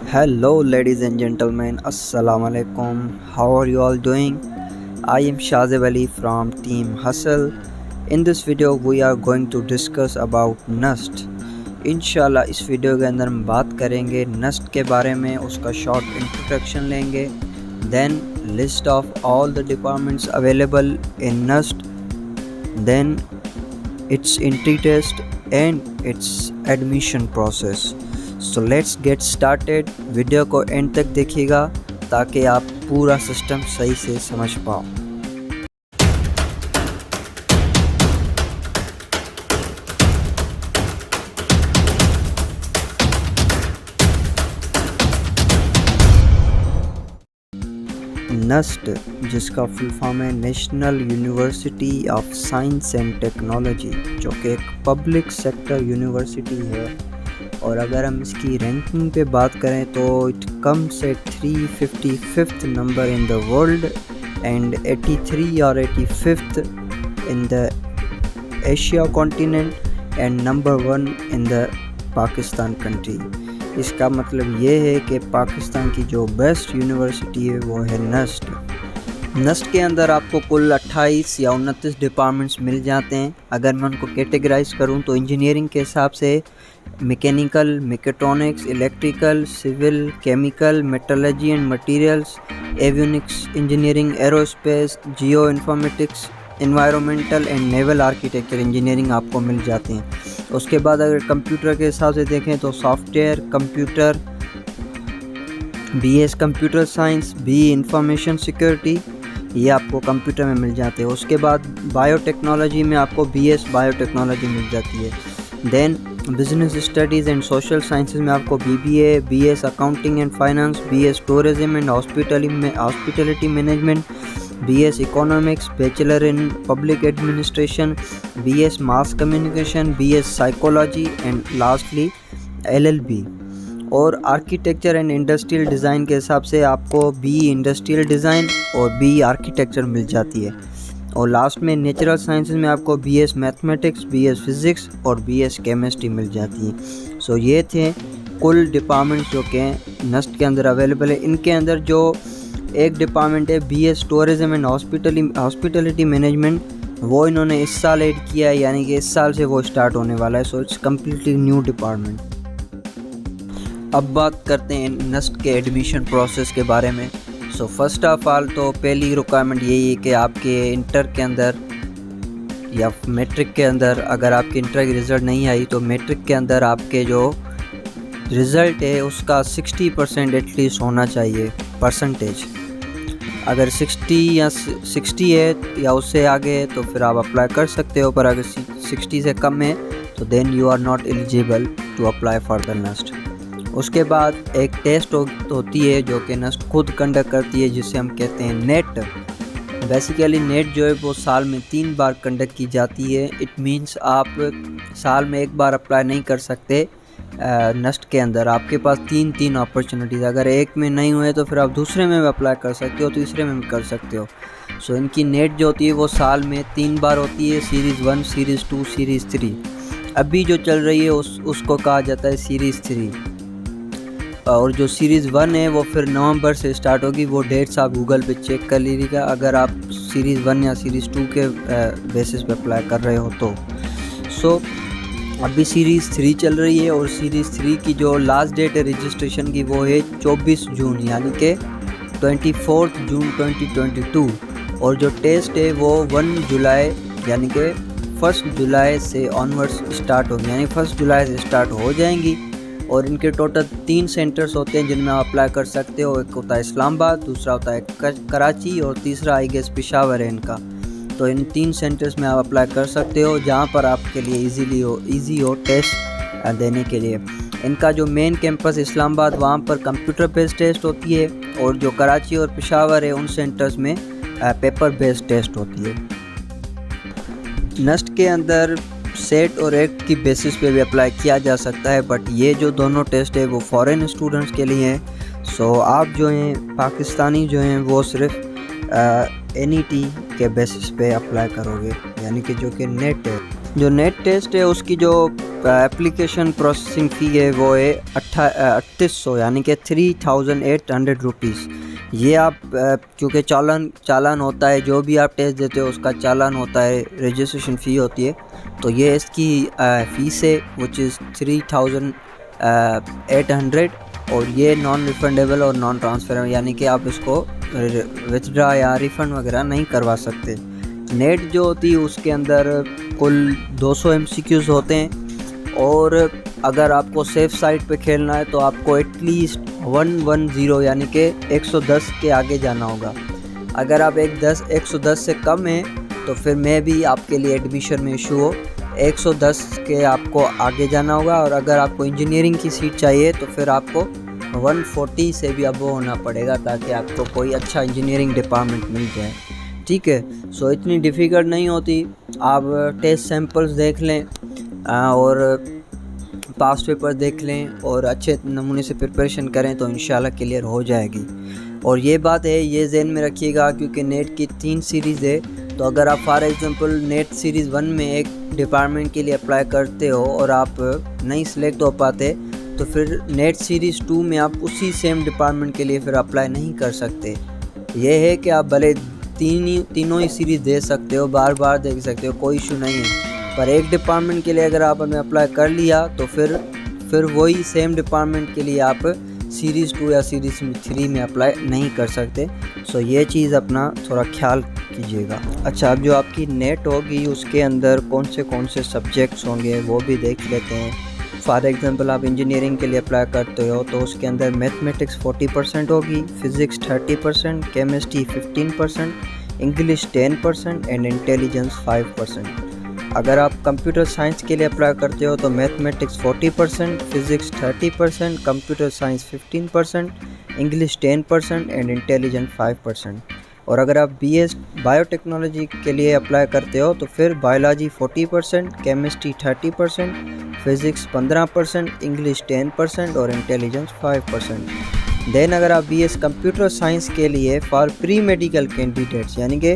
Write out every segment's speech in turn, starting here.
Hello, ladies and gentlemen. Assalamu alaikum. How are you all doing? I am Shazib Ali from Team Hustle. In this video, we are going to discuss about NUST. इंशाल्लाह इस video के अंदर हम बात करेंगे NUST के बारे में, उसका शॉर्ट इंट्रोडक्शन लेंगे. Then list of all the departments available in NUST. Then its entry test and its admission process. So let's get started. Video को एंड तक देखिएगा ताकि आप पूरा सिस्टम सही से समझ पाओ. NUST, जिसका फुल फॉर्म है national university of science and technology, जो कि एक पब्लिक सेक्टर यूनिवर्सिटी है. और अगर हम इसकी रैंकिंग पे बात करें तो it comes at 355th number in the world and 83 और 85th in the Asia continent and number 1 in the Pakistan country. इसका मतलब ये है कि पाकिस्तान की जो बेस्ट यूनिवर्सिटी है वो है NUST. NUST के अंदर आपको कुल 28 या 29 डिपार्टमेंट्स मिल जाते हैं. अगर मैं उनको कैटेगराइज करूं तो इंजीनियरिंग के हिसाब से mechanical, mechatronics, electrical, civil, chemical, metallurgy and materials, avionics engineering, aerospace, geo informatics, environmental and naval architecture engineering आपको मिल जाते हैं. उसके बाद अगर कंप्यूटर के हिसाब से देखें तो software, computer, BS computer science, BE information security, ये आपको कंप्यूटर में मिल जाते हैं. उसके बाद बायोटेक्नोलॉजी में आपको BS बायोटेक्नोलॉजी मिल जाती है. Then business studies and social sciences में आपको BBA, BS accounting and finance, BS tourism and hospitality management, BS economics, bachelor in public administration, BS mass communication, BS psychology and lastly LLB. और architecture and industrial design के हिसाब से आपको BE industrial design और BE architecture मिल जाती है. और लास्ट में नेचुरल साइंसेज में आपको BS मैथमेटिक्स, BS फिज़िक्स और BS केमिस्ट्री मिल जाती है. सो ये थे कुल डिपार्टमेंट्स जो कि NUST के अंदर अवेलेबल है. इनके अंदर जो एक डिपार्टमेंट है BS tourism and hospitality management, वो इन्होंने इस साल ऐड किया है, यानी कि इस साल से वो स्टार्ट होने वाला है. So it's completely new department. अब बात करते हैं NUST के एडमिशन प्रोसेस के बारे में. सो फर्स्ट ऑफ ऑल तो पहली रिक्वायरमेंट यही है कि आपके इंटर के अंदर या मैट्रिक के अंदर, अगर आपके इंटर की रिज़ल्ट नहीं आई तो मैट्रिक के अंदर आपके जो रिज़ल्ट है उसका 60% एटलीस्ट होना चाहिए परसेंटेज. अगर 60 है या उससे आगे है तो फिर आप अप्लाई कर सकते हो, पर अगर 60 से कम है तो then you are not eligible to apply for the NUST. उसके बाद एक टेस्ट होती है जो कि NUST खुद कंडक्ट करती है, जिसे हम कहते हैं नेट. बेसिकली नेट जो है वो साल में 3 बार कंडक्ट की जाती है. इट मींस आप साल में एक बार अप्लाई नहीं कर सकते NUST के अंदर. आपके पास तीन अपॉर्चुनिटीज़, अगर एक में नहीं हुए तो फिर आप दूसरे में भी अप्लाई कर सकते हो, तीसरे में भी कर सकते हो. सो इनकी नेट जो होती है वो साल में 3 बार होती है, सीरीज़ 1, सीरीज़ 2, सीरीज़ 3. अभी जो चल रही है उसको कहा जाता है सीरीज़ 3. और जो सीरीज़ 1 है वो फिर नवंबर से स्टार्ट होगी. वो डेट्स आप गूगल पे चेक कर लीजिएगा अगर आप सीरीज़ 1 या सीरीज़ 2 के बेसिस पे अप्लाई कर रहे हो तो. सो अभी सीरीज़ 3 चल रही है और सीरीज़ 3 की जो लास्ट डेट है रजिस्ट्रेशन की वो है 24 जून, यानी कि 24 जून 2022. और जो टेस्ट है वो 1 जुलाई यानी कि 1 जुलाई से ऑनवर्ड्स स्टार्ट होगी, यानी 1 जुलाई से स्टार्ट हो जाएंगी. और इनके टोटल 3 सेंटर्स होते हैं जिनमें आप अप्लाई कर सकते हो. एक होता है इस्लामाबाद, दूसरा होता है कराची और तीसरा आई गेस पेशावर है इनका. तो इन 3 सेंटर्स में आप अप्लाई कर सकते हो जहां पर आपके लिए ईजी हो टेस्ट देने के लिए. इनका जो मेन कैंपस इस्लामाबाद, वहां पर कंप्यूटर बेस्ड टेस्ट होती है, और जो कराची और पेशावर है उन सेंटर्स में पेपर बेस्ड टेस्ट होती है. NUST के अंदर सेट और एक्ट की बेसिस पे भी अप्लाई किया जा सकता है, बट ये जो दोनों टेस्ट है वो फॉरेन स्टूडेंट्स के लिए हैं. सो आप जो हैं पाकिस्तानी जो हैं वो सिर्फ NET के बेसिस पे अप्लाई करोगे, यानी कि जो कि नेट है. जो नेट टेस्ट है उसकी जो एप्लीकेशन प्रोसेसिंग फ़ी है वो है 3800 यानी कि 3800 रुपीज़। ये आप क्योंकि चालान होता है, जो भी आप टेस्ट देते हो उसका चालान होता है, रजिस्ट्रेशन फ़ी होती है, तो ये इसकी फ़ीस है विच इज़ 3800 और ये नॉन रिफंडेबल और नॉन ट्रांसफरेबल यानी कि आप इसको विथड्रा या रिफ़ंड वगैरह नहीं करवा सकते। नेट जो होती है उसके अंदर कुल 200 MCQs होते हैं और अगर आपको सेफ़ साइड पे खेलना है तो आपको एटलीस्ट 110 यानी कि 110 के आगे जाना होगा। अगर आप 110 से कम है तो फिर मैं भी आपके लिए एडमिशन में इशू हो 110 के आपको आगे जाना होगा, और अगर आपको इंजीनियरिंग की सीट चाहिए तो फिर आपको 140 से भी अबव होना पड़ेगा ताकि आपको कोई अच्छा इंजीनियरिंग डिपार्टमेंट मिल जाए। ठीक है, सो इतनी डिफ़िकल्ट नहीं होती। आप टेस्ट सैंपल्स देख लें और पास्ट पेपर देख लें और अच्छे नमूने से प्रिपरेशन करें तो इंशाल्लाह क्लियर हो जाएगी। और ये बात है, ये ज़हन में रखिएगा क्योंकि नेट की 3 सीरीज़ है, तो अगर आप फॉर एग्ज़ाम्पल नेट सीरीज़ 1 में एक डिपार्टमेंट के लिए अप्लाई करते हो और आप नहीं सिलेक्ट हो पाते तो फिर नेट सीरीज़ 2 में आप उसी सेम डिपार्टमेंट के लिए फिर अप्लाई नहीं कर सकते। ये है कि आप भले तीनों ही सीरीज़ दे सकते हो, बार बार देख सकते हो, कोई इशू नहीं है, पर एक डिपार्टमेंट के लिए अगर आपने अप्लाई कर लिया तो फिर वही सेम डिपार्टमेंट के लिए आप सीरीज़ 2 या सीरीज़ 3 में अप्लाई नहीं कर सकते। सो ये चीज़ अपना थोड़ा ख्याल कीजिएगा। अच्छा, अब जो आपकी नेट होगी उसके अंदर कौन से सब्जेक्ट्स होंगे वो भी देख लेते हैं। फॉर एग्ज़ाम्पल आप इंजीनियरिंग के लिए अप्लाई करते हो तो उसके अंदर मैथमेटिक्स 40% होगी, physics 30%, chemistry 15%, English 10% and intelligence 5%। अगर आप कंप्यूटर साइंस के लिए अप्लाई करते हो तो mathematics 40%, physics 30%, computer science 15%, English 10% and intelligence 5%। और अगर आप BS बायोटेक्नोलॉजी के लिए अप्लाई करते हो तो फिर बायोलॉजी 40%, केमिस्ट्री 30%, फिज़िक्स 15%, इंग्लिश 10% और इंटेलिजेंस 5%। देन अगर आप BS कंप्यूटर साइंस के लिए फॉर प्री मेडिकल कैंडिडेट्स यानी कि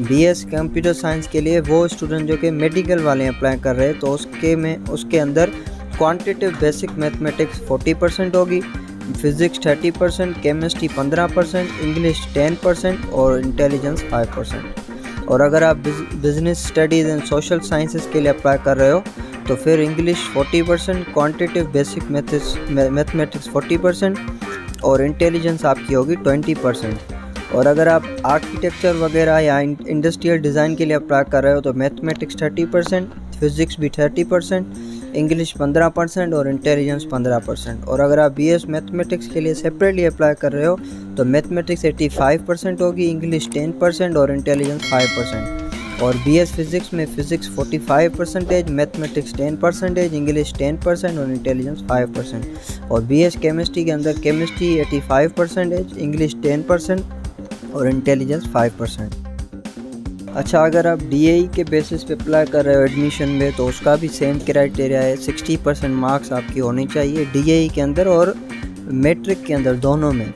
BS कंप्यूटर साइंस के लिए वो स्टूडेंट जो कि मेडिकल वाले अप्लाई कर रहे हैं तो उसके अंदर क्वांटिटेटिव बेसिक मैथमेटिक्स 40% होगी, फिज़िक्स 30%, केमिस्ट्री 15%, इंग्लिश 10% और इंटेलिजेंस 5%। और अगर आप business studies and social sciences के लिए अप्लाई कर रहे हो तो फिर इंग्लिश 40%, क्वांटिटेटिव बेसिक मैथमेटिक्स 40% और इंटेलिजेंस आपकी होगी 20%। और अगर आप आर्किटेक्चर वगैरह या इंडस्ट्रियल डिज़ाइन के लिए अप्लाई कर रहे हो तो मैथमेटिक्स 30%, फिज़िक्स भी 30%, इंग्लिश 15% और इंटेलिजेंस 15%। और अगर आप BS मैथमेटिक्स के लिए सेपरेटली अप्लाई कर रहे हो तो मैथमेटिक्स 85% होगी, इंग्लिश 10% और इंटेलिजेंस 5%। और BS फिज़िक्स में फ़िज़िक्स 45%, मैथमेटिक्स 10%, इंग्लिश 10% और इंटेलिजेंस 5%। और BS केमिस्ट्री के अंदर केमिस्ट्री 85%, इंग्लिश 10% और इंटेलिजेंस 5%। अच्छा, अगर आप DAE के बेसिस पे अप्लाई कर रहे हो एडमिशन में तो उसका भी सेम क्राइटेरिया है, 60% मार्क्स आपकी होनी चाहिए DAE के अंदर और मैट्रिक के अंदर, दोनों में।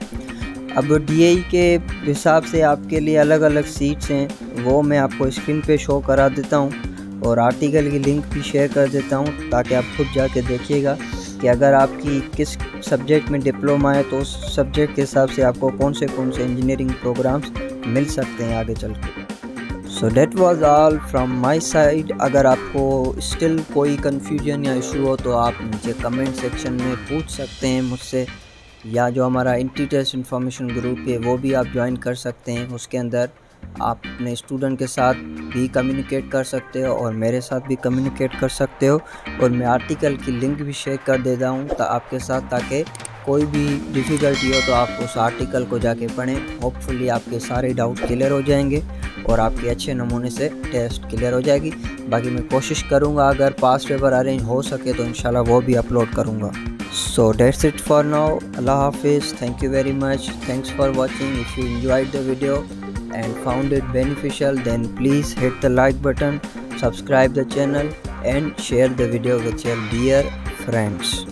अब DAE के हिसाब से आपके लिए अलग अलग सीट्स हैं, वो मैं आपको स्क्रीन पे शो करा देता हूँ और आर्टिकल की लिंक भी शेयर कर देता हूँ ताकि आप खुद जाके देखिएगा कि अगर आपकी किस सब्जेक्ट में डिप्लोमा है तो उस सब्जेक्ट के हिसाब से आपको कौन से इंजीनियरिंग प्रोग्राम्स मिल सकते हैं आगे चल के। So that was all from my side. अगर आपको स्टिल कोई कन्फ्यूजन या इशू हो तो आप नीचे कमेंट सेक्शन में पूछ सकते हैं मुझसे, या जो हमारा इंटीटेस्ट इंफॉर्मेशन ग्रुप है वो भी आप ज्वाइन कर सकते हैं। उसके अंदर आप अपने स्टूडेंट के साथ भी कम्युनिकेट कर सकते हो और मेरे साथ भी कम्युनिकेट कर सकते हो, और मैं आर्टिकल की लिंक भी शेयर कर देता हूँ आपके साथ, ताकि कोई भी डिफ़िकल्टी हो तो आप उस आर्टिकल को जाके पढ़ें। होपफुली आपके सारे डाउट क्लियर हो जाएंगे और आपके अच्छे नमूने से टेस्ट क्लियर हो जाएगी। बाकी मैं कोशिश करूँगा अगर पास पेपर अरेंज हो सके तो इंशाल्लाह वो भी अपलोड करूँगा। So that's it for now. Allah Hafiz. Thank you very much. Thanks for watching. If you enjoyed the video and found it beneficial, then please hit the like button, subscribe the channel and share the video with your dear friends.